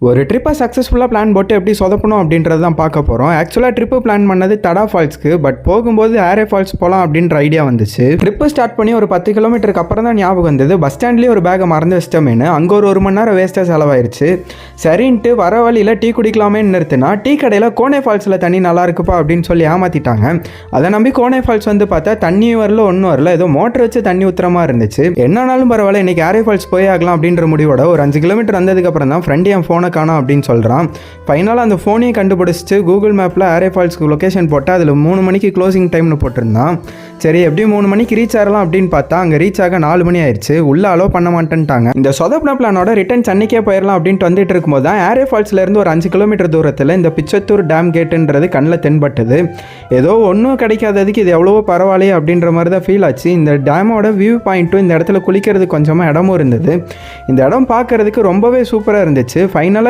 ஒரு ட்ரிப்பை சக்ஸஸ்ஃபுல்லாக பிளான் போட்டு எப்படி சொதப்பணும் அப்படின்றது தான் பார்க்க போகிறோம். ஆக்சுவலாக ட்ரிப்பு பிளான் பண்ணது தடா ஃபால்ஸ்க்கு, பட் போகும்போது ஆரே ஃபால்ஸ் போகலாம் அப்படின்ற ஐடியா வந்துச்சு. ட்ரிப்பு ஸ்டார்ட் பண்ணி ஒரு 10 கிலோமீட்டருக்கு அப்புறம் தான் ஞாபகம் வந்தது பஸ் ஸ்டாண்ட்லேயே ஒரு பேக்கை மறந்து வச்சிட்டோமேனு. அங்கே ஒரு 1 மணி நேரம் வேஸ்ட்டாக செலவாயிருச்சு. சரின்ட்டு வர வழியில் டீ குடிக்கலாமேன்னு நிறுத்தினா டீ கடையில் கோனே ஃபால்ஸில் தண்ணி நல்லா இருக்குப்பா அப்படின்னு சொல்லி ஏமாற்றிட்டாங்க. அதை நம்பி கோனே ஃபால்ஸ் வந்து பார்த்தா தண்ணியும் வரல ஒன்றும் வரல, ஏதோ மோட்டர் வச்சு தண்ணி ஊற்றுறமா இருந்துச்சு. என்னன்னாலும் பரவாயில்ல, இன்றைக்கி ஆரே ஃபால்ஸ் போய் ஆகலாம் அப்படின்ற முடிவோட ஒரு 5 கிலோமீட்டர் வந்ததுக்கப்புறம் தான் ஃப்ரெண்டு என் ஃபோனை காணோம் அப்படின்னு சொல்கிறான். ஃபைனலாக அந்த ஃபோனையும் கண்டுபிடிச்சிட்டு கூகுள் மேப்பில் ஆரே ஃபால்ஸ்க்கு லொக்கேஷன் போட்டால் அதில் 3 மணிக்கு க்ளோசிங் டைம்னு போட்டிருந்தான். சரி எப்படியும் 3 மணிக்கு ரீச் ஆகலாம் அப்படின்னு பார்த்தா அங்கே ரீச் ஆக 4 மணி ஆயிடுச்சு. உள்ளே அலோ பண்ண மாட்டேன்ட்டாங்க. இந்த சொதப்பன பிளானோட ரிட்டர்ன் சென்னைக்கே போயிடலாம் அப்படின்ட்டு வந்துட்டு இருக்கும்போது தான் ஆரே ஃபால்ஸ்லேருந்து ஒரு 5 கிலோமீட்டர் தூரத்தில் இந்த பிச்சத்தூர் டேம் கேட்டுன்றது கண்ணில் தென்பட்டது. ஏதோ ஒன்றும் கிடைக்காததுக்கு இது எவ்வளவோ பரவாயில்லையே அப்படின்ற மாதிரி தான் ஃபீல் ஆச்சு. இந்த டேமோட வியூ பாயிண்ட்டும் இந்த இடத்துல குளிக்கிறது கொஞ்சமாக இடமும் இருந்தது. இந்த இடம் பார்க்கறதுக்கு ரொம்பவே சூப்பராக இருந்துச்சு. ஃபைனலாக